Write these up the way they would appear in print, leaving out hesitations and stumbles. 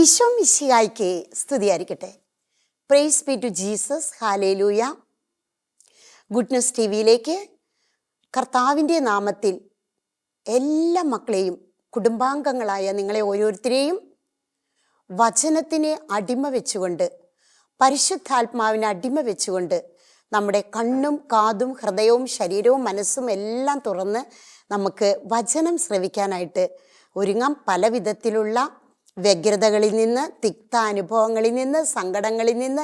ഈശോ മിശിഹായ്ക്ക് സ്തുതിയായിരിക്കട്ടെ. Praise be to Jesus. Hallelujah. Goodness T വിയിലേക്ക് കർത്താവിൻ്റെ നാമത്തിൽ എല്ലാ മക്കളെയും, കുടുംബാംഗങ്ങളായ നിങ്ങളെ ഓരോരുത്തരെയും വചനത്തിന് അടിമ വെച്ചുകൊണ്ട്, പരിശുദ്ധാത്മാവിന് അടിമ വെച്ചുകൊണ്ട് നമ്മുടെ കണ്ണും കാതും ഹൃദയവും ശരീരവും മനസ്സും എല്ലാം തുറന്ന് നമുക്ക് വചനം ശ്രവിക്കാനായിട്ട് ഒരുങ്ങാം. പല വിധത്തിലുള്ള വ്യഗ്രതകളിൽ നിന്ന്, തിക്താനുഭവങ്ങളിൽ നിന്ന്, സങ്കടങ്ങളിൽ നിന്ന്,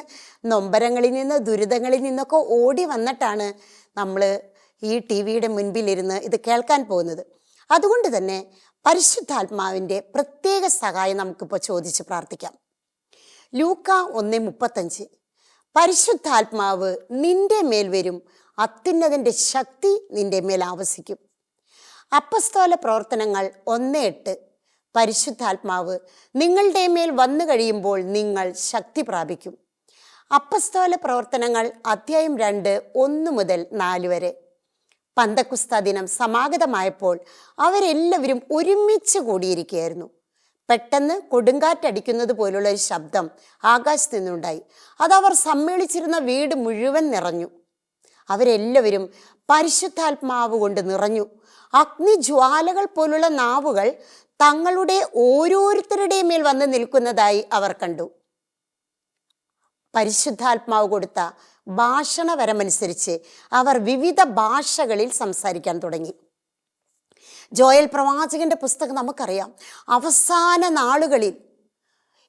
നൊമ്പരങ്ങളിൽ നിന്ന്, ദുരിതങ്ങളിൽ നിന്നൊക്കെ ഓടി വന്നിട്ടാണ് നമ്മൾ ഈ ടി വിയുടെ മുൻപിലിരുന്ന് ഇത് കേൾക്കാൻ പോകുന്നത്. അതുകൊണ്ട് തന്നെ പരിശുദ്ധാത്മാവിൻ്റെ പ്രത്യേക സഹായം നമുക്കിപ്പോൾ ചോദിച്ച് പ്രാർത്ഥിക്കാം. ലൂക്ക 1:35, പരിശുദ്ധാത്മാവ് നിന്റെ മേൽ വരും, അത്യുന്നതൻ്റെ ശക്തി നിന്റെ മേൽ ആവസിക്കും. അപ്പസ്തോല പ്രവർത്തനങ്ങൾ 1:8, പരിശുദ്ധാത്മാവ് നിങ്ങളുടെ മേൽ വന്നു കഴിയുമ്പോൾ നിങ്ങൾ ശക്തി പ്രാപിക്കും. അപ്പസ്തോല പ്രവർത്തനങ്ങൾ അധ്യായം 2, 1-4 വരെ. പന്തക്കുസ്ത ദിനം സമാഗതമായപ്പോൾ അവരെല്ലാവരും ഒരുമിച്ച് കൂടിയിരിക്കുകയായിരുന്നു. പെട്ടെന്ന് കൊടുങ്കാറ്റടിക്കുന്നത് പോലുള്ള ഒരു ശബ്ദം ആകാശത്ത് നിന്നുണ്ടായി. അതവർ സമ്മേളിച്ചിരുന്ന വീട് മുഴുവൻ നിറഞ്ഞു. അവരെല്ലാവരും പരിശുദ്ധാത്മാവ് കൊണ്ട് നിറഞ്ഞു. അഗ്നിജ്വാലകൾ പോലുള്ള നാവുകൾ തങ്ങളുടെ ഓരോരുത്തരുടെ മേൽ വന്ന് നിൽക്കുന്നതായി അവർ കണ്ടു. പരിശുദ്ധാത്മാവ് കൊടുത്ത ഭാഷണവരമനുസരിച്ച് അവർ വിവിധ ഭാഷകളിൽ സംസാരിക്കാൻ തുടങ്ങി. ജോയൽ പ്രവാചകന്റെ പുസ്തകം നമുക്കറിയാം. അവസാന നാളുകളിൽ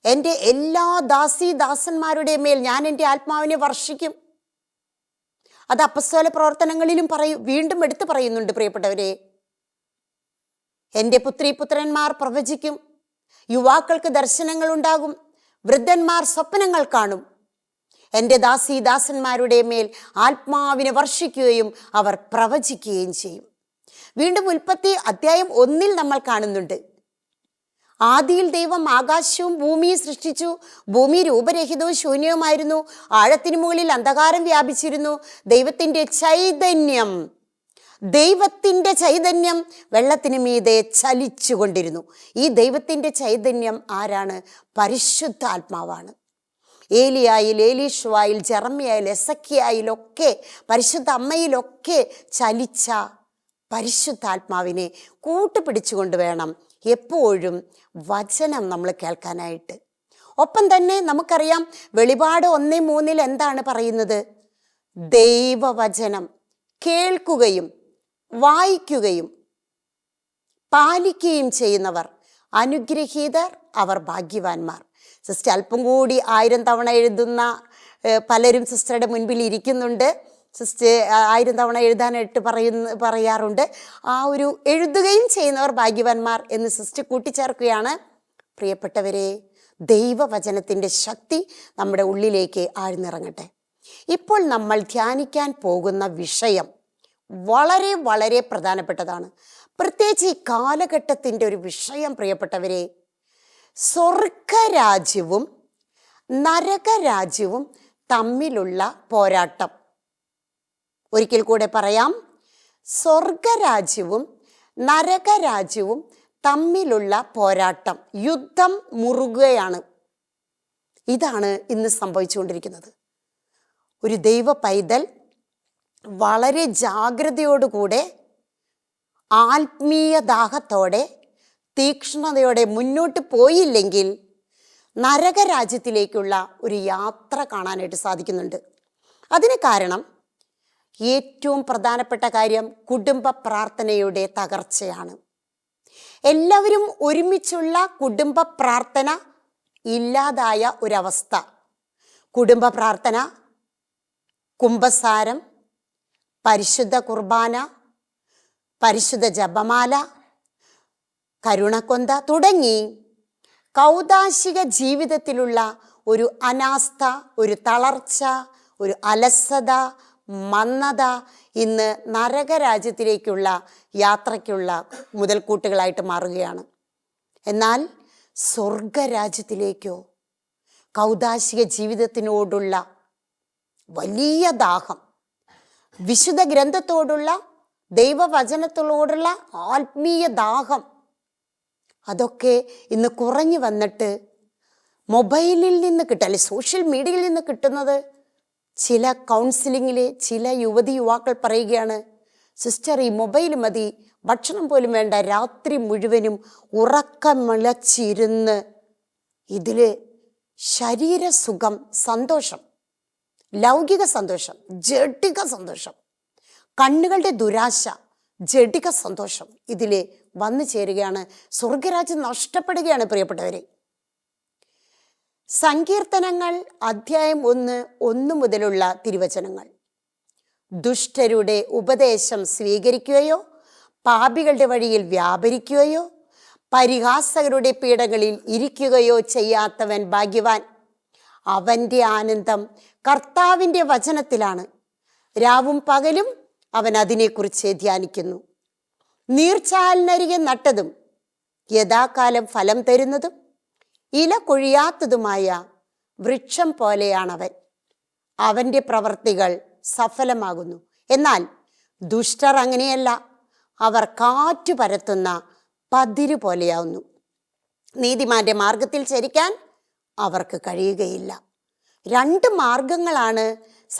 എൻ്റെ എല്ലാ ദാസന്മാരുടെ മേൽ ഞാൻ എൻ്റെ ആത്മാവിനെ വർഷിക്കും. അത് അപ്പസ്തോല പ്രവർത്തനങ്ങളിലും വീണ്ടും എടുത്തു പറയുന്നുണ്ട്. പ്രിയപ്പെട്ടവരെ, എൻ്റെ പുത്രിപുത്രന്മാർ പ്രവചിക്കും, യുവാക്കൾക്ക് ദർശനങ്ങൾ ഉണ്ടാകും, വൃദ്ധന്മാർ സ്വപ്നങ്ങൾ കാണും. എൻ്റെ ദാസന്മാരുടെ മേൽ ആത്മാവിനെ വർഷിക്കുകയും അവർ പ്രവചിക്കുകയും ചെയ്യും. വീണ്ടും ഉൽപ്പത്തി അധ്യായം 1 നമ്മൾ കാണുന്നുണ്ട്. ആദിയിൽ ദൈവം ആകാശവും ഭൂമിയും സൃഷ്ടിച്ചു. ഭൂമി രൂപരഹിതവും ശൂന്യവുമായിരുന്നു. ആഴത്തിനു മുകളിൽ അന്ധകാരം വ്യാപിച്ചിരുന്നു. ദൈവത്തിൻ്റെ ചൈതന്യം വെള്ളത്തിന് മീതെ ചലിച്ചുകൊണ്ടിരുന്നു. ഈ ദൈവത്തിൻ്റെ ചൈതന്യം ആരാണ്? പരിശുദ്ധാത്മാവാണ്. ഏലിയായിൽ, ഏലീഷുവായിൽ, ജെറമ്യായിൽ, എസക്കിയായിലൊക്കെ, പരിശുദ്ധ അമ്മയിലൊക്കെ ചലിച്ച പരിശുദ്ധാത്മാവിനെ കൂട്ടുപിടിച്ചുകൊണ്ട് വേണം എപ്പോഴും വചനം നമ്മൾ കേൾക്കാനായിട്ട്. ഒപ്പം തന്നെ നമുക്കറിയാം, വെളിപാട് 1:3 എന്താണ് പറയുന്നത്? ദൈവവചനം കേൾക്കുകയും വായിക്കുകയും പാലിക്കുകയും ചെയ്യുന്നവർ അനുഗ്രഹീതർ, അവർ ഭാഗ്യവാന്മാർ. സിസ്റ്റർ അല്പം കൂടി 1000 തവണ എഴുതുന്ന പലരും സിസ്റ്ററുടെ മുൻപിൽ ഇരിക്കുന്നുണ്ട്. സിസ്റ്റർ 1000 തവണ എഴുതാനായിട്ട് പറയാറുണ്ട്. ആ ഒരു എഴുതുകയും ചെയ്യുന്നവർ ഭാഗ്യവാന്മാർ എന്ന് സിസ്റ്റർ കൂട്ടിച്ചേർക്കുകയാണ്. പ്രിയപ്പെട്ടവരെ, ദൈവവചനത്തിൻ്റെ ശക്തി നമ്മുടെ ഉള്ളിലേക്ക് ആഴ്ന്നിറങ്ങട്ടെ. ഇപ്പോൾ നമ്മൾ ധ്യാനിക്കാൻ പോകുന്ന വിഷയം വളരെ വളരെ പ്രധാനപ്പെട്ടതാണ്. പ്രത്യേകിച്ച് ഈ കാലഘട്ടത്തിൻ്റെ ഒരു വിഷയം. പ്രിയപ്പെട്ടവരെ, സ്വർഗരാജ്യവും നരകരാജ്യവും തമ്മിലുള്ള പോരാട്ടം. ഒരിക്കൽ കൂടെ പറയാം, സ്വർഗരാജ്യവും നരകരാജ്യവും തമ്മിലുള്ള പോരാട്ടം, യുദ്ധം മുറുകുകയാണ്. ഇതാണ് ഇന്ന് സംഭവിച്ചുകൊണ്ടിരിക്കുന്നത്. ഒരു ദൈവ പൈതൽ വളരെ ജാഗ്രതയോടുകൂടെ, ആത്മീയ ദാഹത്തോടെ, തീക്ഷ്ണതയോടെ മുന്നോട്ട് പോയില്ലെങ്കിൽ നരകരാജ്യത്തിലേക്കുള്ള ഒരു യാത്ര കാണാനായിട്ട് സാധിക്കുന്നുണ്ട്. അതിന് കാരണം, ഏറ്റവും പ്രധാനപ്പെട്ട കാര്യം, കുടുംബ പ്രാർത്ഥനയുടെ തകർച്ചയാണ്. എല്ലാവരും ഒരുമിച്ചുള്ള കുടുംബ പ്രാർത്ഥന ഇല്ലാതായ ഒരവസ്ഥ. കുടുംബ പ്രാർത്ഥന, കുംഭസാരം, പരിശുദ്ധ കുർബാന, പരിശുദ്ധ ജപമാല, കരുണക്കൊന്ത തുടങ്ങി കൗദാശിക ജീവിതത്തിലുള്ള ഒരു അനാസ്ഥ, ഒരു തളർച്ച, ഒരു അലസത, മന്ദത ഇന്ന് നരകരാജ്യത്തിലേക്കുള്ള യാത്രയ്ക്കുള്ള മുതൽക്കൂട്ടുകളായിട്ട് മാറുകയാണ്. എന്നാൽ സ്വർഗരാജ്യത്തിലേക്കോ, കൗദാശിക ജീവിതത്തിനോടുള്ള വലിയ ദാഹം, വിശുദ്ധ ഗ്രന്ഥത്തോടുള്ള, ദൈവവചനത്തോടുള്ള ആത്മീയ ദാഹം, അതൊക്കെ ഇന്ന് കുറഞ്ഞു വന്നിട്ട് മൊബൈലിൽ നിന്ന് കിട്ടുക, അല്ലെങ്കിൽ സോഷ്യൽ മീഡിയയിൽ നിന്ന് കിട്ടുന്നത്. ചില കൗൺസിലിങ്ങിലെ ചില യുവതി യുവാക്കൾ പറയുകയാണ്, സിസ്റ്റർ ഈ മൊബൈൽ മതി, ഭക്ഷണം പോലും വേണ്ട, രാത്രി മുഴുവനും ഉറക്കമിളച്ചിരുന്ന് ഇതിൽ ശരീരസുഖം, സന്തോഷം, ലൗകിക സന്തോഷം, ജഡിക സന്തോഷം, കണ്ണുകളുടെ ദുരാശ, ജഡിക സന്തോഷം ഇതിൽ വന്നു ചേരുകയാണ്. സ്വർഗരാജ്യം നഷ്ടപ്പെടുകയാണ് പ്രിയപ്പെട്ടവരെ. സങ്കീർത്തനങ്ങൾ അധ്യായം 1 മുതലുള്ള തിരുവചനങ്ങൾ. ദുഷ്ടരുടെ ഉപദേശം സ്വീകരിക്കുകയോ പാപികളുടെ വഴിയിൽ വ്യാപരിക്കുകയോ പരിഹാസകരുടെ പീഠങ്ങളിൽ ഇരിക്കുകയോ ചെയ്യാത്തവൻ ഭാഗ്യവാൻ. അവൻ്റെ ആനന്ദം കർത്താവിൻ്റെ വചനത്തിലാണ്. രാവും പകലും അവൻ അതിനെക്കുറിച്ച് ധ്യാനിക്കുന്നു. നീർച്ചാലിനരികെ നട്ടതും യഥാകാലം ഫലം തരുന്നതും ഇല കൊഴിയാത്തതുമായ വൃക്ഷം പോലെയാണവൻ. അവൻ്റെ പ്രവർത്തികൾ സഫലമാകുന്നു. എന്നാൽ ദുഷ്ടർ അങ്ങനെയല്ല, അവർ കാറ്റു പരത്തുന്ന പതിരു പോലെയാവുന്നു. നീതിമാന്റെ മാർഗത്തിൽ ചരിക്കാൻ അവർക്ക് കഴിയുകയില്ല. 2 മാർഗങ്ങളാണ്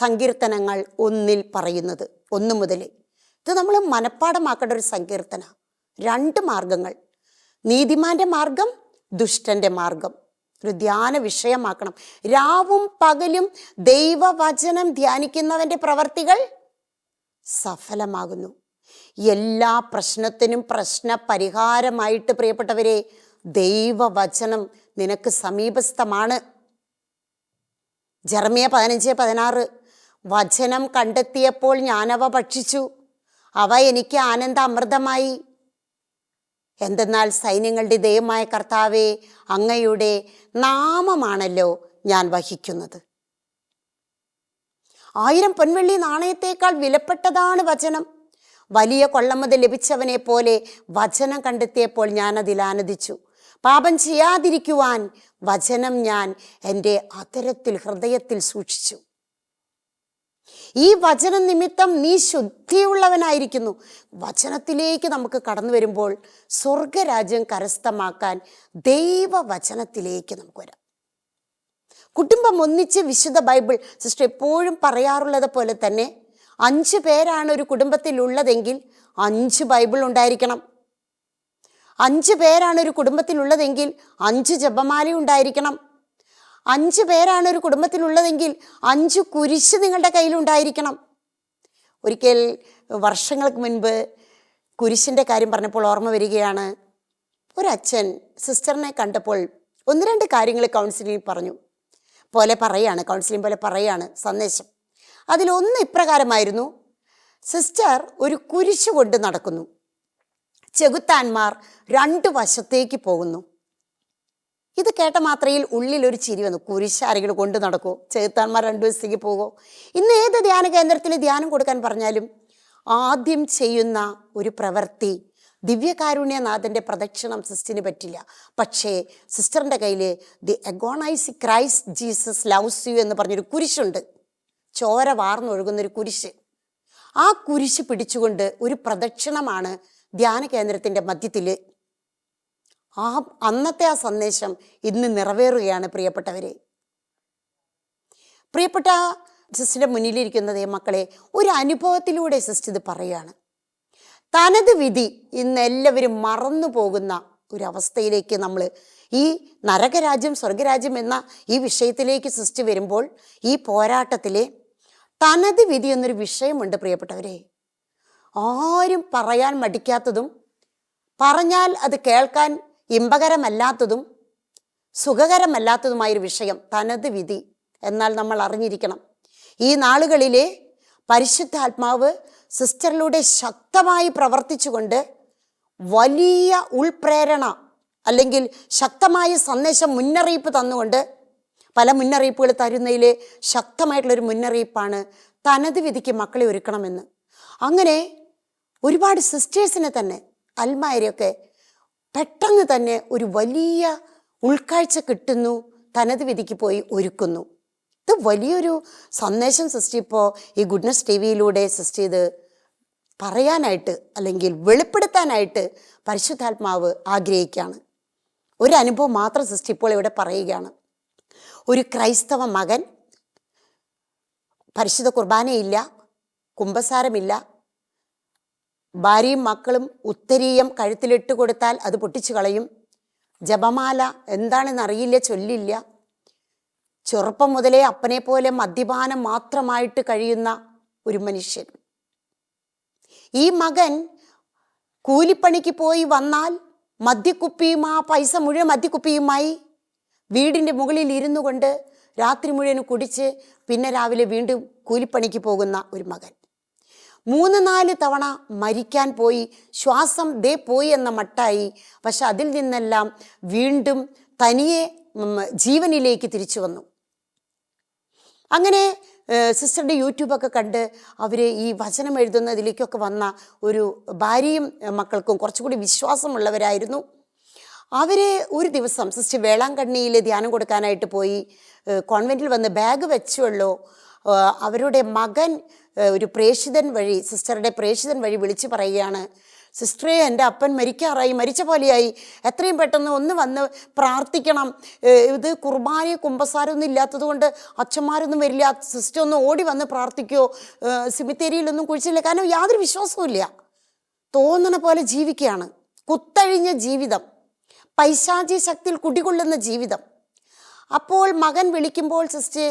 സങ്കീർത്തനങ്ങൾ 1 പറയുന്നത്, 1 മുതൽ. ഇത് നമ്മൾ മനഃപ്പാടമാക്കേണ്ട ഒരു സങ്കീർത്തന. 2 മാർഗങ്ങൾ, നീതിമാന്റെ മാർഗം, ദുഷ്ടന്റെ മാർഗം. ഒരു ധ്യാന വിഷയമാക്കണം. രാവും പകലും ദൈവവചനം ധ്യാനിക്കുന്നവന്റെ പ്രവർത്തികൾ സഫലമാകുന്നു. എല്ലാ പ്രശ്നത്തിനും പ്രശ്ന പരിഹാരമായിട്ട് പ്രിയപ്പെട്ടവരെ ദൈവവചനം നിനക്ക് സമീപസ്ഥമാണ്. ജെറമ്യ 15:16 വചനം കണ്ടെത്തിയപ്പോൾ ഞാനവ ഭക്ഷിച്ചു, അവ എനിക്ക് ആനന്ദ അമൃതമായി. എന്തെന്നാൽ സൈന്യങ്ങളുടെ ദൈവമായ കർത്താവേ, അങ്ങയുടെ നാമമാണല്ലോ ഞാൻ വഹിക്കുന്നത്. 1000 പൊൻവെള്ളി നാണയത്തേക്കാൾ വിലപ്പെട്ടതാണ് വചനം. വലിയ കൊള്ളമുതൽ ലഭിച്ചവനെ പോലെ വചനം കണ്ടെത്തിയപ്പോൾ ഞാൻ അതിൽ ആനന്ദിച്ചു. പാപം ചെയ്യാതിരിക്കുവാൻ വചനം ഞാൻ എൻ്റെ അധരത്തിൽ, ഹൃദയത്തിൽ സൂക്ഷിച്ചു. ഈ വചനം നിമിത്തം നീ ശുദ്ധിയുള്ളവനായിരിക്കുന്നു. വചനത്തിലേക്ക് നമുക്ക് കടന്നു വരുമ്പോൾ സ്വർഗരാജ്യം കരസ്ഥമാക്കാൻ ദൈവവചനത്തിലേക്ക് നമുക്ക് വരാം. കുടുംബം ഒന്നിച്ച് വിശുദ്ധ ബൈബിൾ. സിസ്റ്റർ എപ്പോഴും പറയാറുള്ളത് പോലെ തന്നെ 5 പേരാണ് ഒരു കുടുംബത്തിൽ ഉള്ളതെങ്കിൽ 5 ബൈബിൾ ഉണ്ടായിരിക്കണം. 5 പേരാണ് ഒരു കുടുംബത്തിൽ ഉള്ളതെങ്കിൽ 5 ജപമാല ഉണ്ടായിരിക്കണം. 5 പേരാണ് ഒരു കുടുംബത്തിലുള്ളതെങ്കിൽ 5 കുരിശ് നിങ്ങളുടെ കയ്യിലുണ്ടായിരിക്കണം. ഒരിക്കൽ വർഷങ്ങൾക്ക് മുൻപ് കുരിശിൻ്റെ കാര്യം പറഞ്ഞപ്പോൾ ഓർമ്മ വരികയാണ്. ഒരച്ഛൻ സിസ്റ്ററിനെ കണ്ടപ്പോൾ 1-2 കാര്യങ്ങൾ കൗൺസിലിംഗ് പറഞ്ഞു പോലെ പറയാണ്, കൗൺസിലിംഗ് പോലെ പറയാണ് സന്ദേശം. അതിലൊന്ന് ഇപ്രകാരമായിരുന്നു: സിസ്റ്റർ ഒരു കുരിശ് കൊണ്ട് നടക്കുന്നു, ചെകുത്താന്മാർ 2 വശത്തേക്ക് പോകുന്നു. ഇത് കേട്ട മാത്രയിൽ ഉള്ളിലൊരു ചിരി വന്നു. കുരിശ് ആരെങ്കിലും കൊണ്ട് നടക്കുമോ? ചെകുത്താന്മാർ 2 വശത്തേക്ക് പോകുമോ? ഇന്ന് ഏത് ധ്യാന കേന്ദ്രത്തിൽ ധ്യാനം കൊടുക്കാൻ പറഞ്ഞാലും ആദ്യം ചെയ്യുന്ന ഒരു പ്രവൃത്തി ദിവ്യകാരുണ്യനാഥൻ്റെ പ്രദക്ഷിണം സിസ്റ്ററിന് പറ്റില്ല. പക്ഷേ സിസ്റ്ററിൻ്റെ കയ്യിൽ the agonized Christ Jesus loves you എന്ന് പറഞ്ഞൊരു കുരിശുണ്ട്. ചോര വാർന്നൊഴുകുന്നൊരു കുരിശ്. ആ കുരിശ് പിടിച്ചുകൊണ്ട് ഒരു പ്രദക്ഷിണമാണ് ധ്യാന കേന്ദ്രത്തിൻ്റെ മധ്യത്തിൽ. അന്നത്തെ ആ സന്ദേശം ഇന്ന് നിറവേറുകയാണ് പ്രിയപ്പെട്ടവരെ. പ്രിയപ്പെട്ട സിസ്റ്ററിൻ്റെ മുന്നിലിരിക്കുന്നത് മക്കളെ, ഒരു അനുഭവത്തിലൂടെ സിസ്റ്റർ ഇത് പറയുകയാണ്. തനത് വിധി ഇന്ന് എല്ലാവരും മറന്നു പോകുന്ന ഒരവസ്ഥയിലേക്ക് നമ്മൾ ഈ നരകരാജ്യം സ്വർഗരാജ്യം എന്ന ഈ വിഷയത്തിലേക്ക് സിസ്റ്റർ വരുമ്പോൾ ഈ പോരാട്ടത്തിൽ തനത് വിധി എന്നൊരു വിഷയമുണ്ട് പ്രിയപ്പെട്ടവരെ. ആരും പറയാൻ മടിക്കാത്തതും പറഞ്ഞാൽ അത് കേൾക്കാൻ ഇമ്പകരമല്ലാത്തതും സുഖകരമല്ലാത്തതുമായൊരു വിഷയം തനത് വിധി. എന്നാൽ നമ്മൾ അറിഞ്ഞിരിക്കണം, ഈ നാളുകളിലെ പരിശുദ്ധാത്മാവ് സിസ്റ്ററിലൂടെ ശക്തമായി പ്രവർത്തിച്ചുകൊണ്ട് വലിയ ഉൾപ്രേരണ അല്ലെങ്കിൽ ശക്തമായ സന്ദേശം, മുന്നറിയിപ്പ് തന്നുകൊണ്ട് പല മുന്നറിയിപ്പുകൾ തരുന്നതിൽ ശക്തമായിട്ടുള്ളൊരു മുന്നറിയിപ്പാണ് തനത് വിധിക്ക് മക്കളെ ഒരുക്കണമെന്ന്. അങ്ങനെ ഒരുപാട് സിസ്റ്റേഴ്സിനെ തന്നെ അൽമാരെയൊക്കെ പെട്ടെന്ന് തന്നെ ഒരു വലിയ ഉൾക്കാഴ്ച കിട്ടുന്നു, തനത് വിധിക്ക് പോയി ഒരുക്കുന്നു. ഇത് വലിയൊരു സന്ദേശം സിസ്റ്റർ ഇപ്പോൾ ഈ ഗുഡ്നസ് ടിവിയിലൂടെ സിസ്റ്റർ ഇത് പറയാനായിട്ട് അല്ലെങ്കിൽ വെളിപ്പെടുത്താനായിട്ട് പരിശുദ്ധാത്മാവ് ആഗ്രഹിക്കുകയാണ്. ഒരു അനുഭവം മാത്രം സിസ്റ്റർ ഇപ്പോൾ ഇവിടെ പറയുകയാണ്. ഒരു ക്രൈസ്തവ മകൻ, പരിശുദ്ധ കുർബാനയില്ല, കുമ്പസാരമില്ല, ഭാര്യയും മക്കളും ഉത്തരീയം കഴുത്തിലിട്ട് കൊടുത്താൽ അത് പൊട്ടിച്ചു കളയും, ജപമാല എന്താണെന്ന് അറിയില്ല, ചൊല്ലില്ല, ചെറുപ്പം മുതലേ അപ്പനെ പോലെ മദ്യപാനം മാത്രമായിട്ട് കഴിയുന്ന ഒരു മനുഷ്യൻ. ഈ മകൻ കൂലിപ്പണിക്ക് പോയി വന്നാൽ മദ്യക്കുപ്പിയും ആ പൈസ മുഴുവൻ മദ്യക്കുപ്പിയുമായി വീടിൻ്റെ മുകളിൽ ഇരുന്നു കൊണ്ട് രാത്രി മുഴുവൻ കുടിച്ച് പിന്നെ രാവിലെ വീണ്ടും കൂലിപ്പണിക്ക് പോകുന്ന ഒരു മകൻ. 3-4 തവണ മരിക്കാൻ പോയി, ശ്വാസം ദേ പോയി എന്ന മട്ടായി. പക്ഷെ അതിൽ നിന്നെല്ലാം വീണ്ടും തനിയെ ജീവനിലേക്ക് തിരിച്ചു വന്നു. അങ്ങനെ സിസ്റ്ററുടെ യൂട്യൂബൊക്കെ കണ്ട് അവർ ഈ വചനം എഴുതുന്നതിലേക്കൊക്കെ വന്ന ഒരു ഭാര്യയും മക്കൾക്കും കുറച്ചുകൂടി വിശ്വാസമുള്ളവരായിരുന്നു. അവർ ഒരു ദിവസം സിസ്റ്റർ വേളാങ്കണ്ണിയിൽ ധ്യാനം കൊടുക്കാനായിട്ട് പോയി. കോൺവെൻറ്റിൽ വന്ന് ബാഗ് വെച്ചുള്ളൂ. അവരുടെ മകൻ ഒരു പ്രേക്ഷിതൻ വഴി, സിസ്റ്ററുടെ പ്രേക്ഷിതൻ വഴി വിളിച്ചു പറയുകയാണ്, സിസ്റ്ററെ, എൻ്റെ അപ്പൻ മരിക്കാറായി, മരിച്ച പോലെയായി, എത്രയും പെട്ടെന്ന് ഒന്ന് വന്ന് പ്രാർത്ഥിക്കണം. ഇത് കുർബാനയോ കുമ്പസാരമൊന്നും ഇല്ലാത്തത് കൊണ്ട് അച്ഛന്മാരൊന്നും വരില്ല, സിസ്റ്റർ ഒന്ന് ഓടി വന്ന് പ്രാർത്ഥിക്കുമോ, സിമിത്തേരിയിലൊന്നും കുഴിച്ചില്ല. കാരണം യാതൊരു വിശ്വാസവും ഇല്ല, തോന്നണ പോലെ ജീവിക്കുകയാണ്. കുത്തഴിഞ്ഞ ജീവിതം, പൈശാചി ശക്തിയിൽ കുടികൊള്ളുന്ന ജീവിതം. അപ്പോൾ മകൻ വിളിക്കുമ്പോൾ സിസ്റ്റർ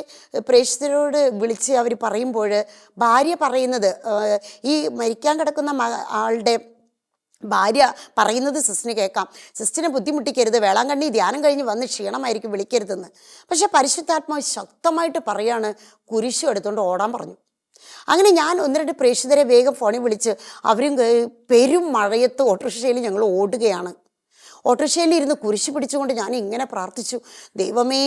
പ്രേക്ഷിതരോട് വിളിച്ച് അവർ പറയുമ്പോൾ ഭാര്യ പറയുന്നത്, ഈ മരിക്കാൻ കിടക്കുന്ന ആളുടെ ഭാര്യ പറയുന്നത് സിസ്റ്ററിന് കേൾക്കാം, സിസ്റ്ററിനെ ബുദ്ധിമുട്ടിക്കരുത്, വേളാങ്കണ്ണി ധ്യാനം കഴിഞ്ഞ് വന്ന് ക്ഷീണമായിരിക്കും, വിളിക്കരുതെന്ന്. പക്ഷെ പരിശുദ്ധാത്മാവ് ശക്തമായിട്ട് പറയാണ്, കുരിശു എടുത്തുകൊണ്ട് ഓടാൻ പറഞ്ഞു. അങ്ങനെ ഞാൻ 1-2 പ്രേക്ഷിതരെ വേഗം ഫോണിൽ വിളിച്ച് അവരും പെരും മഴയത്ത് ഓട്ടോറിക്ഷയിൽ ഞങ്ങൾ ഓടുകയാണ്. ഓട്ടോറിക്ഷയിൽ ഇരുന്ന് കുരിശ് പിടിച്ചുകൊണ്ട് ഞാൻ ഇങ്ങനെ പ്രാർത്ഥിച്ചു, ദൈവമേ,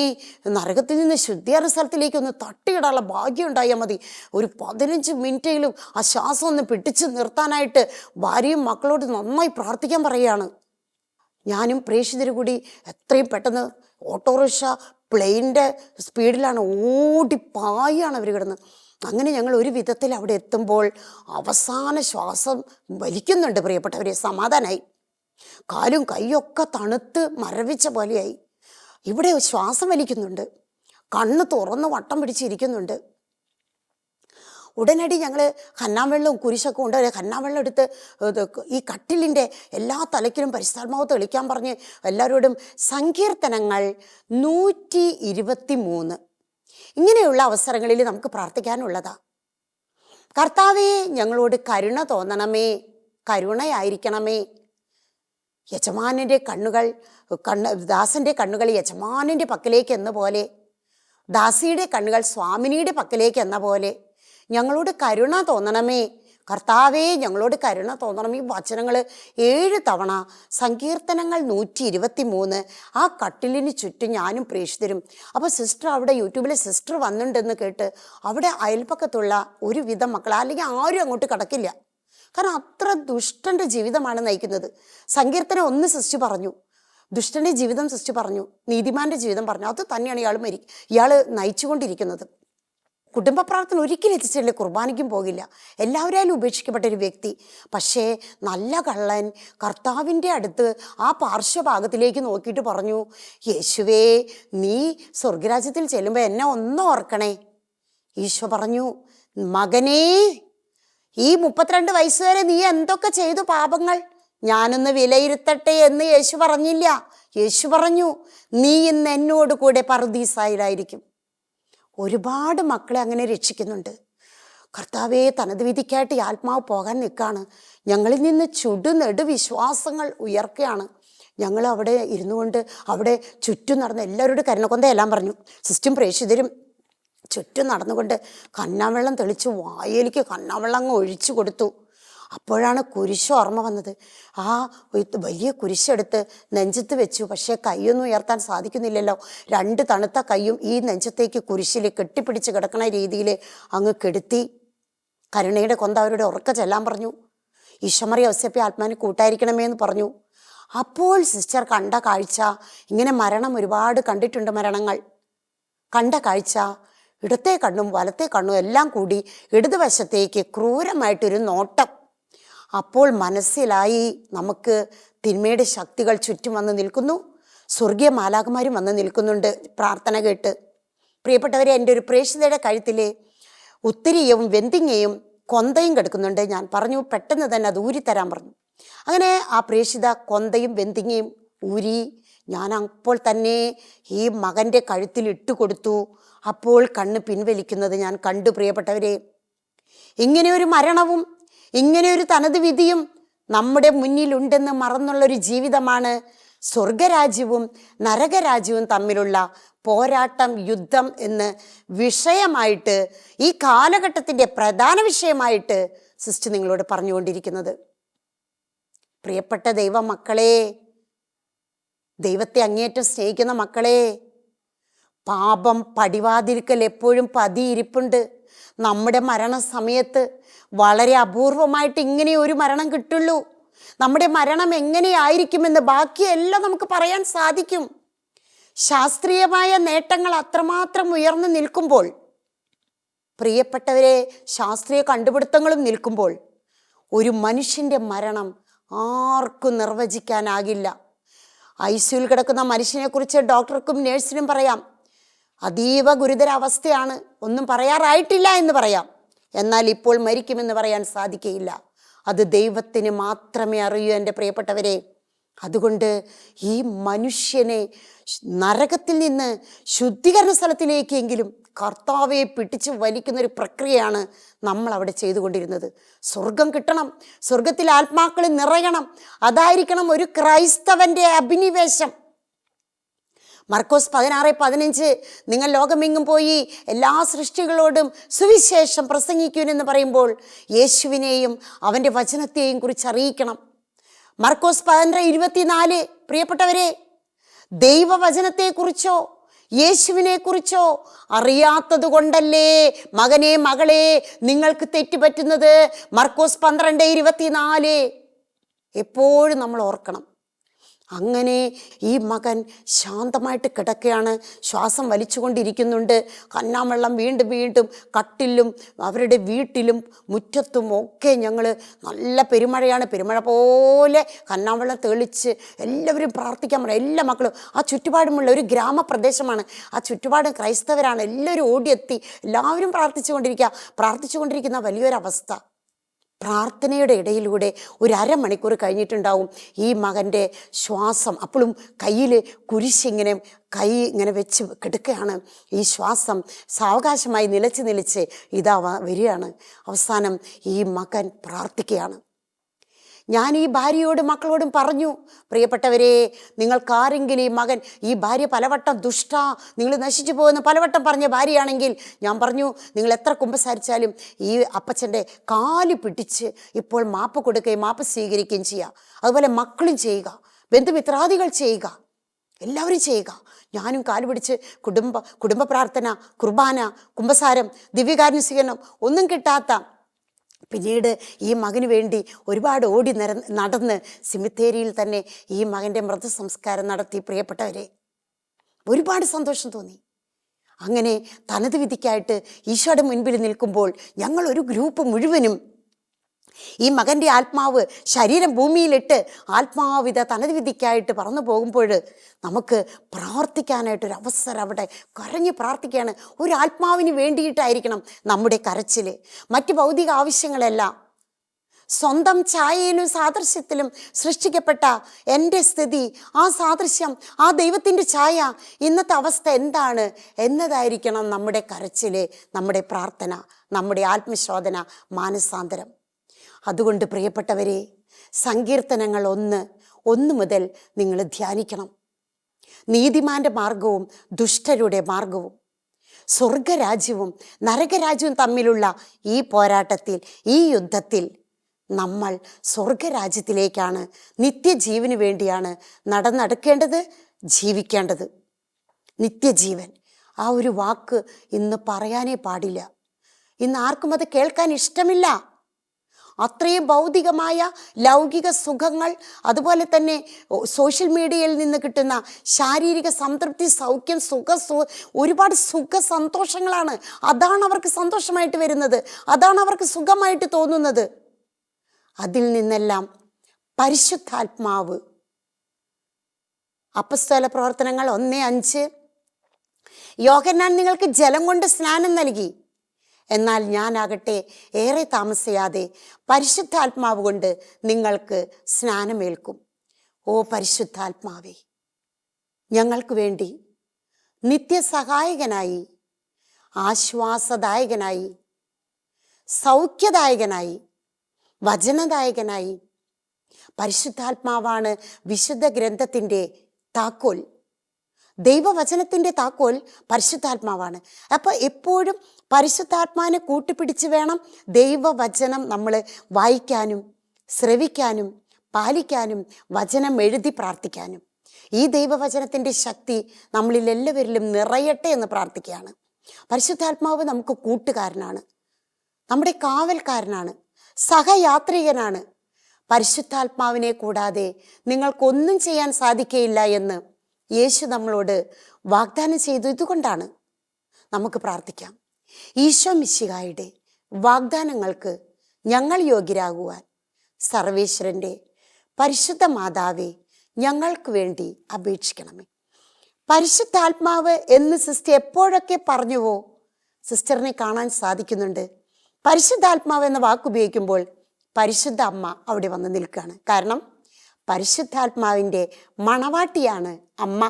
നരകത്തിൽ നിന്ന് ശുദ്ധീകരണ സ്ഥലത്തിലേക്ക് ഒന്ന് തട്ടിയിടാനുള്ള ഭാഗ്യം ഉണ്ടായാൽ മതി. ഒരു 15 മിനിറ്റെങ്കിലും ആ ശ്വാസം ഒന്ന് പിടിച്ച് നിർത്താനായിട്ട് ഭാര്യയും മക്കളോട് നന്നായി പ്രാർത്ഥിക്കാൻ പറയുകയാണ്. ഞാനും പ്രേക്ഷിതരും കൂടി എത്രയും പെട്ടെന്ന് ഓട്ടോറിക്ഷ പ്ലെയിനിൻ്റെ സ്പീഡിലാണ് ഓടിപ്പായാണ് അവർ കിടന്ന്. അങ്ങനെ ഞങ്ങൾ ഒരു വിധത്തിൽ അവിടെ എത്തുമ്പോൾ അവസാന ശ്വാസം വലിക്കുന്നുണ്ട് പ്രിയപ്പെട്ടവരെ. സമാധാനമായി. കാലും കൈയൊക്കെ തണുത്ത് മരവിച്ച പോലെയായി. ഇവിടെ ശ്വാസം വലിക്കുന്നുണ്ട്, കണ്ണ് തുറന്ന് വട്ടം പിടിച്ചിരിക്കുന്നുണ്ട്. ഉടനടി ഞങ്ങൾ കന്നാവെള്ളവും കുരിശൊക്കെ കൊണ്ട് കന്നാവെള്ളം എടുത്ത് ഈ കട്ടിലിൻ്റെ എല്ലാ തലക്കിലും പരിശുദ്ധാത്മാവ് തെളിക്കാൻ പറഞ്ഞ് എല്ലാവരോടും സങ്കീർത്തനങ്ങൾ 123 ഇങ്ങനെയുള്ള അവസരങ്ങളിൽ നമുക്ക് പ്രാർത്ഥിക്കാനുള്ളതാ. കർത്താവേ, ഞങ്ങളോട് കരുണ തോന്നണമേ, കരുണയായിരിക്കണമേ. യജമാനൻ്റെ കണ്ണുകൾ ദാസൻ്റെ കണ്ണുകൾ യജമാനൻ്റെ പക്കലേക്ക് എന്ന പോലെ, ദാസിയുടെ കണ്ണുകൾ സ്വാമിനിയുടെ പക്കലേക്ക് എന്ന പോലെ ഞങ്ങളോട് കരുണ തോന്നണമേ. കർത്താവേ, ഞങ്ങളോട് കരുണ തോന്നണം. ഈ വചനങ്ങൾ 7 തവണ സങ്കീർത്തനങ്ങൾ 123 ആ കട്ടിലിന് ചുറ്റും ഞാനും പ്രേക്ഷിതരും. അപ്പോൾ സിസ്റ്റർ അവിടെ യൂട്യൂബിലെ സിസ്റ്റർ വന്നിട്ടുണ്ടെന്ന് കേട്ട് അവിടെ അയൽപ്പക്കത്തുള്ള ഒരുവിധം മക്കൾ, അല്ലെങ്കിൽ ആരും അങ്ങോട്ട് കടക്കില്ല. കാരണം അത്ര ദുഷ്ടൻ്റെ ജീവിതമാണ് നയിക്കുന്നത്. സങ്കീർത്തനം 1 സിസ്റ്റർ പറഞ്ഞു, ദുഷ്ടൻ്റെ ജീവിതം സിസ്റ്റർ പറഞ്ഞു, നീതിമാൻ്റെ ജീവിതം പറഞ്ഞു. അത് തന്നെയാണ് ഇയാൾ നയിച്ചുകൊണ്ടിരിക്കുന്നത്. കുടുംബ പ്രാർത്ഥന ഒരിക്കലും എത്തിച്ചില്ല, കുർബാനയ്ക്കും പോകില്ല, എല്ലാവരായാലും ഉപേക്ഷിക്കപ്പെട്ട ഒരു വ്യക്തി. പക്ഷേ നല്ല കള്ളൻ കർത്താവിൻ്റെ അടുത്ത് ആ പാർശ്വഭാഗത്തിലേക്ക് നോക്കിയിട്ട് പറഞ്ഞു, യേശുവേ, നീ സ്വർഗരാജ്യത്തിൽ ചെല്ലുമ്പോൾ എന്നെ ഒന്ന് ഓർക്കണേ. ഈശോ പറഞ്ഞു, മകനേ, ഈ 32 വയസ്സ് വരെ നീ എന്തൊക്കെ ചെയ്തു പാപങ്ങൾ, ഞാനൊന്ന് വിലയിരുത്തട്ടെ എന്ന് യേശു പറഞ്ഞില്ല. യേശു പറഞ്ഞു, നീ ഇന്ന് എന്നോട് കൂടെ പറുദീസായിലായിരിക്കും. ഒരുപാട് മക്കളെ അങ്ങനെ രക്ഷിക്കുന്നുണ്ട്. കർത്താവേ, തനത് വിധിക്കായിട്ട് ഈ ആത്മാവ് പോകാൻ നിൽക്കുകയാണ്. ഞങ്ങളിൽ നിന്ന് ചുടുനെടു വിശ്വാസങ്ങൾ ഉയർക്കുകയാണ്. ഞങ്ങൾ അവിടെ ഇരുന്നു കൊണ്ട് അവിടെ ചുറ്റും നടന്ന് എല്ലാവരോടും കരുണക്കൊന്തയെല്ലാം പറഞ്ഞു. സിസ്റ്ററും പ്രേക്ഷിതരും ചുറ്റും നടന്നുകൊണ്ട് കന്നാവെള്ളം തെളിച്ച് വായിലേക്ക് കന്നാവെള്ളം അങ്ങ് ഒഴിച്ചു കൊടുത്തു. അപ്പോഴാണ് കുരിശ് ഓർമ്മ വന്നത്. ആ വലിയ കുരിശെടുത്ത് നെഞ്ചത്ത് വെച്ചു. പക്ഷേ കൈയൊന്നും ഉയർത്താൻ സാധിക്കുന്നില്ലല്ലോ. 2 തണുത്ത കൈയും ഈ നെഞ്ചത്തേക്ക് കുരിശിൽ കെട്ടിപ്പിടിച്ച് കിടക്കണ രീതിയിൽ അങ്ങ് കെടുത്തി. കരുണയുടെ കൊന്ത അവരുടെ ഉറക്ക ചെല്ലാൻ പറഞ്ഞു. ഈശോമറിയ ഔസേപ്പിയ ആത്മാവിന് കൂട്ടായിരിക്കണമേ എന്ന് പറഞ്ഞു. അപ്പോൾ സിസ്റ്റർ കണ്ട കാഴ്ച, ഇങ്ങനെ മരണം ഒരുപാട് കണ്ടിട്ടുണ്ട്, മരണങ്ങൾ കണ്ട കാഴ്ച, ഇടത്തെ കണ്ണും വലത്തെ കണ്ണും എല്ലാം കൂടി ഇടതുവശത്തേക്ക് ക്രൂരമായിട്ടൊരു നോട്ടം. അപ്പോൾ മനസ്സിലായി, നമുക്ക് തിന്മയുടെ ശക്തികൾ ചുറ്റും വന്ന് നിൽക്കുന്നു, സ്വർഗീയ മാലാഖമാരും വന്ന് നിൽക്കുന്നുണ്ട് പ്രാർത്ഥന കേട്ട്. പ്രിയപ്പെട്ടവരെ, എൻ്റെ ഒരു പ്രേക്ഷിതയുടെ കഴുത്തിൽ ഉത്തിരിയവും വെന്തിങ്ങയും കൊന്തയും കിടക്കുന്നുണ്ട്. ഞാൻ പറഞ്ഞു പെട്ടെന്ന് തന്നെ അത് ഊരിത്തരാൻ പറഞ്ഞു. അങ്ങനെ ആ പ്രേക്ഷിത കൊന്തയും വെന്തിങ്ങയും ഊരി ഞാൻ അപ്പോൾ തന്നെ ഈ മകൻ്റെ കഴുത്തിൽ ഇട്ട് കൊടുത്തു. അപ്പോൾ കണ്ണ് പിൻവലിക്കുന്നത് ഞാൻ കണ്ടു. പ്രിയപ്പെട്ടവരെ, ഇങ്ങനെ ഒരു മരണവും ഇങ്ങനെ ഒരു തനത് വിധിയും നമ്മുടെ മുന്നിലുണ്ടെന്ന് മറന്നുള്ളൊരു ജീവിതമാണ് സ്വർഗരാജ്യവും നരകരാജ്യവും തമ്മിലുള്ള പോരാട്ടം, യുദ്ധം എന്ന് വിഷയമായിട്ട്, ഈ കാലഘട്ടത്തിൻ്റെ പ്രധാന വിഷയമായിട്ട് സിസ്റ്റർ നിങ്ങളോട് പറഞ്ഞുകൊണ്ടിരിക്കുന്നത്. പ്രിയപ്പെട്ട ദൈവമക്കളെ, ദൈവത്തെ അങ്ങേയറ്റം സ്നേഹിക്കുന്ന മക്കളെ, പാപം പടിവാതിൽക്കൽ എപ്പോഴും പതിയിരിപ്പുണ്ട്. നമ്മുടെ മരണസമയത്ത് വളരെ അപൂർവമായിട്ട് ഇങ്ങനെ ഒരു മരണം കിട്ടുള്ളൂ. നമ്മുടെ മരണം എങ്ങനെയായിരിക്കുമെന്ന് ബാക്കിയെല്ലാം നമുക്ക് പറയാൻ സാധിക്കും. ശാസ്ത്രീയമായ നേട്ടങ്ങൾ അത്രമാത്രം ഉയർന്നു നിൽക്കുമ്പോൾ, പ്രിയപ്പെട്ടവരെ, ശാസ്ത്രീയ കണ്ടുപിടുത്തങ്ങളും നിൽക്കുമ്പോൾ, ഒരു മനുഷ്യൻ്റെ മരണം ആർക്കും നിർവചിക്കാനാകില്ല. ഐസിയുയിൽ കിടക്കുന്ന മനുഷ്യനെക്കുറിച്ച് ഡോക്ടർക്കും നേഴ്സിനും പറയാം, അതീവ ഗുരുതരാവസ്ഥയാണ്, ഒന്നും പറയാറായിട്ടില്ല എന്ന് പറയാം. എന്നാൽ ഇപ്പോൾ മരിക്കുമെന്ന് പറയാൻ സാധിക്കുകയില്ല. അത് ദൈവത്തിന് മാത്രമേ അറിയൂ എൻ്റെ പ്രിയപ്പെട്ടവരെ. അതുകൊണ്ട് ഈ മനുഷ്യനെ നരകത്തിൽ നിന്ന് ശുദ്ധീകരണ സ്ഥലത്തിലേക്കെങ്കിലും കർത്താവെ പിടിച്ച് വലിക്കുന്നൊരു പ്രക്രിയയാണ് നമ്മൾ അവിടെ ചെയ്തുകൊണ്ടിരുന്നത്. സ്വർഗം കിട്ടണം, സ്വർഗത്തിൽ ആത്മാക്കൾ നിറയണം, അതായിരിക്കണം ഒരു ക്രൈസ്തവൻ്റെ അഭിനിവേശം. മർക്കോസ് 16:15 നിങ്ങൾ ലോകമെങ്ങും പോയി എല്ലാ സൃഷ്ടികളോടും സുവിശേഷം പ്രസംഗിക്കുമെന്ന് പറയുമ്പോൾ യേശുവിനെയും അവൻ്റെ വചനത്തെയും കുറിച്ച് അറിയിക്കണം. മർക്കോസ് 16:24 പ്രിയപ്പെട്ടവരെ, ദൈവവചനത്തെക്കുറിച്ചോ യേശുവിനെക്കുറിച്ചോ അറിയാത്തത് കൊണ്ടല്ലേ മകനെ മകളെ നിങ്ങൾക്ക് തെറ്റുപറ്റുന്നത്. മർക്കോസ് 12:24 എപ്പോഴും നമ്മൾ ഓർക്കണം. അങ്ങനെ ഈ മകൻ ശാന്തമായിട്ട് കിടക്കുകയാണ്, ശ്വാസം വലിച്ചുകൊണ്ടിരിക്കുന്നുണ്ട്. കന്നാവെള്ളം വീണ്ടും വീണ്ടും കട്ടിലും അവരുടെ വീട്ടിലും മുറ്റത്തും ഒക്കെ ഞങ്ങൾ നല്ല പെരുമഴയാണ്, പെരുമഴ പോലെ കന്നാവെള്ളം തെളിച്ച് എല്ലാവരും പ്രാർത്ഥിക്കാൻ പറയും. എല്ലാ മക്കളും, ആ ചുറ്റുപാടുമുള്ള ഒരു ഗ്രാമപ്രദേശമാണ്, ആ ചുറ്റുപാടും ക്രൈസ്തവരാണ്, എല്ലാവരും ഓടിയെത്തി എല്ലാവരും പ്രാർത്ഥിച്ചുകൊണ്ടിരിക്കുന്ന വലിയൊരവസ്ഥ. പ്രാർത്ഥനയുടെ ഇടയിലൂടെ ഒരു അരമണിക്കൂർ കഴിഞ്ഞിട്ടുണ്ടാവും. ഈ മകൻ്റെ ശ്വാസം അപ്പോഴും കയ്യിൽ കുരിശിങ്ങനെ ഇങ്ങനെ വെച്ച് കിടക്കുകയാണ്. ഈ ശ്വാസം സാവകാശമായി നിലച്ച് ഇതാ വരികയാണ്. അവസാനം ഈ മകൻ പ്രാർത്ഥിക്കുകയാണ്. ഞാൻ ഈ ഭാര്യയോടും മക്കളോടും പറഞ്ഞു, പ്രിയപ്പെട്ടവരെ, നിങ്ങൾക്കാരെങ്കിലും ഈ ഭാര്യ പലവട്ടം നിങ്ങൾ നശിച്ചു പോകുന്ന പലവട്ടം പറഞ്ഞ ഭാര്യയാണെങ്കിൽ ഞാൻ പറഞ്ഞു, നിങ്ങൾ എത്ര കുമ്പസാരിച്ചാലും ഈ അപ്പച്ചൻ്റെ കാല് പിടിച്ച് ഇപ്പോൾ മാപ്പ് കൊടുക്കുകയും മാപ്പ് സ്വീകരിക്കുകയും ചെയ്യുക. അതുപോലെ മക്കളും ചെയ്യുക, ബന്ധുമിത്രാദികൾ ചെയ്യുക, എല്ലാവരും ചെയ്യുക. ഞാനും കാല് പിടിച്ച് കുടുംബ പ്രാർത്ഥന, കുർബാന, കുമ്പസാരം, ദിവ്യകാരുണ്യ സ്വീകരണം ഒന്നും കിട്ടാത്ത, പിന്നീട് ഈ മകന് വേണ്ടി ഒരുപാട് ഓടി നടന്ന് സിമിത്തേരിയിൽ തന്നെ ഈ മകൻ്റെ മൃതസംസ്കാരം നടത്തി. പ്രിയപ്പെട്ടവരെ, ഒരുപാട് സന്തോഷം തോന്നി. അങ്ങനെ തനത് വിധിക്കായിട്ട് ഈശോയുടെ മുൻപിൽ നിൽക്കുമ്പോൾ ഞങ്ങൾ ഒരു ഗ്രൂപ്പ് മുഴുവനും ഈ മകൻ്റെ ആത്മാവ് ശരീരം ഭൂമിയിലിട്ട് ആത്മാവിധ തനത് വിധിക്കായിട്ട് പറന്നു പോകുമ്പോൾ നമുക്ക് പ്രാർത്ഥിക്കാനായിട്ടൊരു അവസരം, അവിടെ കരഞ്ഞ് പ്രാർത്ഥിക്കുകയാണ്. ഒരു ആത്മാവിന് വേണ്ടിയിട്ടായിരിക്കണം നമ്മുടെ കരച്ചിൽ. മറ്റ് ഭൗതിക ആവശ്യങ്ങളെല്ലാം സ്വന്തം ഛായയിലും സാദൃശ്യത്തിലും സൃഷ്ടിക്കപ്പെട്ട എൻ്റെ സ്ഥിതി, ആ സാദൃശ്യം, ആ ദൈവത്തിൻ്റെ ഛായ, ഇന്നത്തെ അവസ്ഥ എന്താണ് എന്നതായിരിക്കണം നമ്മുടെ കരച്ചിൽ, നമ്മുടെ പ്രാർത്ഥന, നമ്മുടെ ആത്മശോധന, മാനസാന്തരം. അതുകൊണ്ട് പ്രിയപ്പെട്ടവരെ, സങ്കീർത്തനങ്ങൾ 1 മുതൽ നിങ്ങൾ ധ്യാനിക്കണം. നീതിമാന്റെ മാർഗവും ദുഷ്ടരുടെ മാർഗവും, സ്വർഗരാജ്യവും നരകരാജ്യവും തമ്മിലുള്ള ഈ പോരാട്ടത്തിൽ, ഈ യുദ്ധത്തിൽ നമ്മൾ സ്വർഗരാജ്യത്തിലേക്കാണ്, നിത്യജീവന് വേണ്ടിയാണ് നടക്കേണ്ടത്, ജീവിക്കേണ്ടത്. നിത്യജീവൻ, ആ ഒരു വാക്ക് ഇന്ന് പറയാനേ പാടില്ല. ഇന്ന് ആർക്കും അത് കേൾക്കാൻ ഇഷ്ടമില്ല. അത്രയും ഭൗതികമായ ലൗകിക സുഖങ്ങൾ, അതുപോലെ തന്നെ സോഷ്യൽ മീഡിയയിൽ നിന്ന് കിട്ടുന്ന ശാരീരിക സംതൃപ്തി, സൗഖ്യം, ഒരുപാട് സന്തോഷങ്ങളാണ്. അതാണ് അവർക്ക് സന്തോഷമായിട്ട് വരുന്നത്, അതാണ് അവർക്ക് സുഖമായിട്ട് തോന്നുന്നത്. അതിൽ നിന്നെല്ലാം പരിശുദ്ധാത്മാവ്, അപ്പസ്തോല പ്രവർത്തനങ്ങൾ 1:5, യോഹന്നാൻ നിങ്ങൾക്ക് ജലം കൊണ്ട് സ്നാനം നൽകി. എന്നാൽ ഞാനാകട്ടെ ഏറെ താമസിയാതെ പരിശുദ്ധാത്മാവ് കൊണ്ട് നിങ്ങൾക്ക് സ്നാനമേൽക്കും. ഓ പരിശുദ്ധാത്മാവേ, ഞങ്ങൾക്ക് വേണ്ടി നിത്യസഹായകനായി, ആശ്വാസദായകനായി, സൗഖ്യദായകനായി, വചനദായകനായി. പരിശുദ്ധാത്മാവാണ് വിശുദ്ധ ഗ്രന്ഥത്തിൻ്റെ താക്കോൽ. ദൈവവചനത്തിൻ്റെ താക്കോൽ പരിശുദ്ധാത്മാവാണ്. അപ്പോൾ എപ്പോഴും പരിശുദ്ധാത്മാവിനെ കൂട്ടിപ്പിടിച്ച് വേണം ദൈവവചനം നമ്മൾ വായിക്കാനും ശ്രവിക്കാനും പാലിക്കാനും വചനം എഴുതി പ്രാർത്ഥിക്കാനും. ഈ ദൈവവചനത്തിൻ്റെ ശക്തി നമ്മളിൽ എല്ലാവരിലും നിറയട്ടെ എന്ന് പ്രാർത്ഥിക്കുകയാണ്. പരിശുദ്ധാത്മാവ് നമുക്ക് കൂട്ടുകാരനാണ്, നമ്മുടെ കാവൽക്കാരനാണ്, സഹയാത്രികനാണ്. പരിശുദ്ധാത്മാവിനെ കൂടാതെ നിങ്ങൾക്കൊന്നും ചെയ്യാൻ സാധിക്കുകയില്ല എന്ന് യേശു നമ്മളോട് വാഗ്ദാനം ചെയ്തു. ഇതുകൊണ്ടാണ് നമുക്ക് പ്രാർത്ഥിക്കാം. ഈശോ മിശിഹായുടെ വാഗ്ദാനങ്ങൾക്ക് ഞങ്ങൾ യോഗ്യരാകുവാൻ സർവേശ്വരൻ്റെ പരിശുദ്ധ മാതാവേ ഞങ്ങൾക്ക് വേണ്ടി അപേക്ഷിക്കണമേ. പരിശുദ്ധാത്മാവ് എന്ന് സിസ്റ്റർ എപ്പോഴൊക്കെ പറഞ്ഞുവോ സിസ്റ്ററിനെ കാണാൻ സാധിക്കുന്നുണ്ട്. പരിശുദ്ധാത്മാവ് എന്ന വാക്ക് ഉപയോഗിക്കുമ്പോൾ പരിശുദ്ധ അമ്മ അവിടെ വന്ന് നിൽക്കുകയാണ്. കാരണം പരിശുദ്ധാത്മാവിൻ്റെ മണവാട്ടിയാണ് അമ്മ.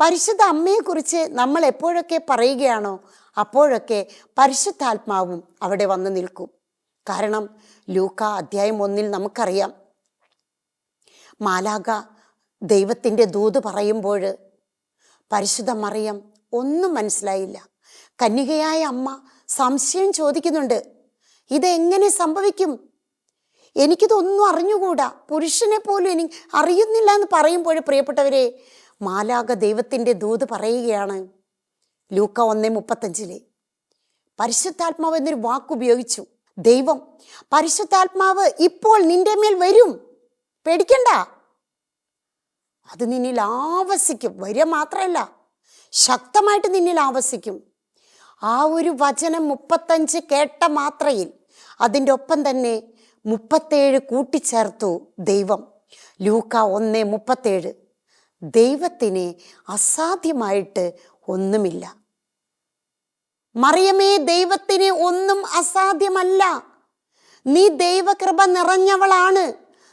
പരിശുദ്ധ അമ്മയെക്കുറിച്ച് നമ്മൾ എപ്പോഴൊക്കെ പറയുകയാണോ അപ്പോഴൊക്കെ പരിശുദ്ധാത്മാവും അവിടെ വന്ന് നിൽക്കും. കാരണം ലൂക്ക അധ്യായം 1 നമുക്കറിയാം, മാലാഖ ദൈവത്തിൻ്റെ ദൂത് പറയുമ്പോൾ പരിശുദ്ധ മറിയം ഒന്നും മനസ്സിലായില്ല. കന്യകയായ അമ്മ സംശയം ചോദിക്കുന്നുണ്ട്, ഇതെങ്ങനെ സംഭവിക്കും? എനിക്കിതൊന്നും അറിഞ്ഞുകൂടാ, പുരുഷനെ പോലും എനിക്ക് അറിയുന്നില്ല എന്ന് പറയുമ്പോൾ പ്രിയപ്പെട്ടവരെ, മാലാഖ ദൈവത്തിൻ്റെ ദൂത് പറയുകയാണ്. ലൂക്ക 1:35 പരിശുദ്ധാത്മാവ് എന്നൊരു വാക്കുപയോഗിച്ചു. ദൈവം പരിശുദ്ധാത്മാവ് ഇപ്പോൾ നിന്റെ മേൽ വരും, പേടിക്കണ്ട, അത് നിന്നിൽ ആവസിക്കും. വരിക മാത്രമല്ല, ശക്തമായിട്ട് നിന്നിൽ ആവസിക്കും. ആ ഒരു വചനം 35 കേട്ട മാത്രയിൽ അതിൻ്റെ ഒപ്പം തന്നെ 37 കൂട്ടിച്ചേർത്തു ദൈവം. ലൂക്ക 1:37 ദൈവത്തിന് അസാധ്യമായിട്ട് ഒന്നുമില്ല. മറിയമേ, ദൈവത്തിന് ഒന്നും അസാധ്യമല്ല. നീ ദൈവകൃപ നിറഞ്ഞവളാണ്,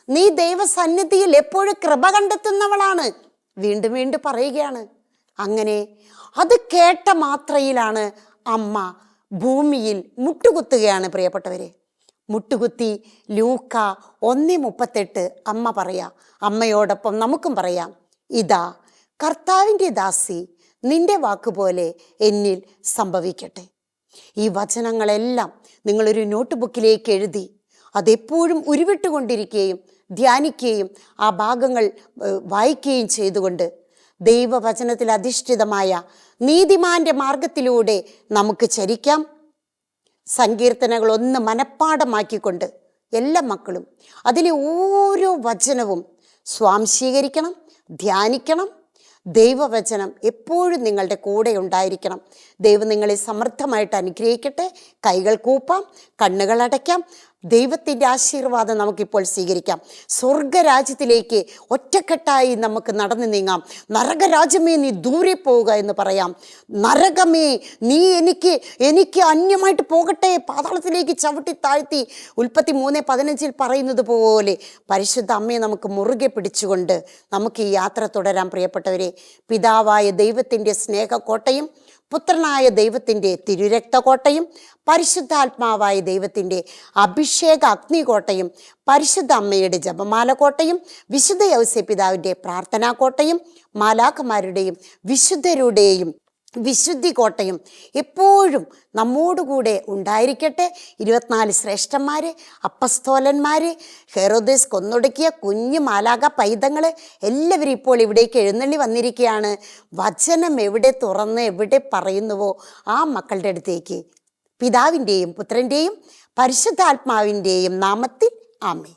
നീ ദൈവസന്നിധിയിൽ എപ്പോഴും കൃപ കണ്ടെത്തുന്നവളാണ്. വീണ്ടും വീണ്ടും പറയുകയാണ്. അങ്ങനെ അത് കേട്ട മാത്രയിലാണ് അമ്മ ഭൂമിയിൽ മുട്ടുകുത്തുകയാണ്. പ്രിയപ്പെട്ടവരെ, മുട്ടുകുത്തി ലൂക്ക 1:38 അമ്മ പറയാ. അമ്മയോടൊപ്പം നമുക്കും പറയാം, ഇതാ കർത്താവിൻ്റെ ദാസി, നിന്റെ വാക്കുപോലെ എന്നിൽ സംഭവിക്കട്ടെ. ഈ വചനങ്ങളെല്ലാം നിങ്ങളൊരു നോട്ട് ബുക്കിലേക്ക് എഴുതി അതെപ്പോഴും ഉരുവിട്ടുകൊണ്ടിരിക്കുകയും ധ്യാനിക്കുകയും ആ ഭാഗങ്ങൾ വായിക്കുകയും ചെയ്തുകൊണ്ട് ദൈവവചനത്തിൽ അധിഷ്ഠിതമായ നീതിമാന്റെ മാർഗത്തിലൂടെ നമുക്ക് ചരിക്കാം. സങ്കീർത്തനങ്ങൾ 1 മനഃപ്പാഠമാക്കിക്കൊണ്ട് എല്ലാ മക്കളും അതിലെ ഓരോ വചനവും സ്വാംശീകരിക്കണം, ധ്യാനിക്കണം. ദൈവവചനം എപ്പോഴും നിങ്ങളുടെ കൂടെ ഉണ്ടായിരിക്കണം. ദൈവം നിങ്ങളെ സമൃദ്ധമായിട്ട് അനുഗ്രഹിക്കട്ടെ. കൈകൾ കൂപ്പാം, കണ്ണുകൾ അടയ്ക്കാം. ദൈവത്തിൻ്റെ ആശീർവാദം നമുക്കിപ്പോൾ സ്വീകരിക്കാം. സ്വർഗരാജ്യത്തിലേക്ക് ഒറ്റക്കെട്ടായി നമുക്ക് നടന്നു നീങ്ങാം. നരകരാജ്യമേ നീ ദൂരെ പോവുക എന്ന് പറയാം. നരകമേ നീ എനിക്ക് അന്യമായിട്ട് പോകട്ടെ, പാതാളത്തിലേക്ക് ചവിട്ടി താഴ്ത്തി ഉൽപ്പത്തി 3:15 പറയുന്നത് പോലെ പരിശുദ്ധ അമ്മയെ നമുക്ക് മുറുകെ പിടിച്ചുകൊണ്ട് നമുക്ക് ഈ യാത്ര തുടരാം. പ്രിയപ്പെട്ടവരെ, പിതാവായ ദൈവത്തിൻ്റെ സ്നേഹക്കോട്ടയും പുത്രനായ ദൈവത്തിൻ്റെ തിരുരക്തക്കോട്ടയും പരിശുദ്ധാത്മാവായ ദൈവത്തിൻ്റെ അഭിഷേക അഗ്നികോട്ടയും പരിശുദ്ധ അമ്മയുടെ ജപമാല കോട്ടയും വിശുദ്ധ യൗസേപ്പ് പിതാവിൻ്റെ പ്രാർത്ഥനാക്കോട്ടയും മാലാഖമാരുടെയും വിശുദ്ധരുടെയും വിശുദ്ധി കോട്ടയും എപ്പോഴും നമ്മോടുകൂടെ ഉണ്ടായിരിക്കട്ടെ. 24 ശ്രേഷ്ഠന്മാർ, അപ്പസ്തോലന്മാർ, ഹെരോദേസ് കൊന്നൊടുക്കിയ കുഞ്ഞു മാലാഖ പൈതങ്ങൾ എല്ലാവരും ഇപ്പോൾ ഇവിടേക്ക് എഴുന്നള്ളി വന്നിരിക്കുകയാണ്. വചനം എവിടെ തുറന്ന് എവിടെ പറയുന്നുവോ ആ മക്കളുടെ അടുത്തേക്ക് പിതാവിൻ്റെയും പുത്രൻ്റെയും പരിശുദ്ധാത്മാവിൻ്റെയും നാമത്തിൽ ആമേൻ.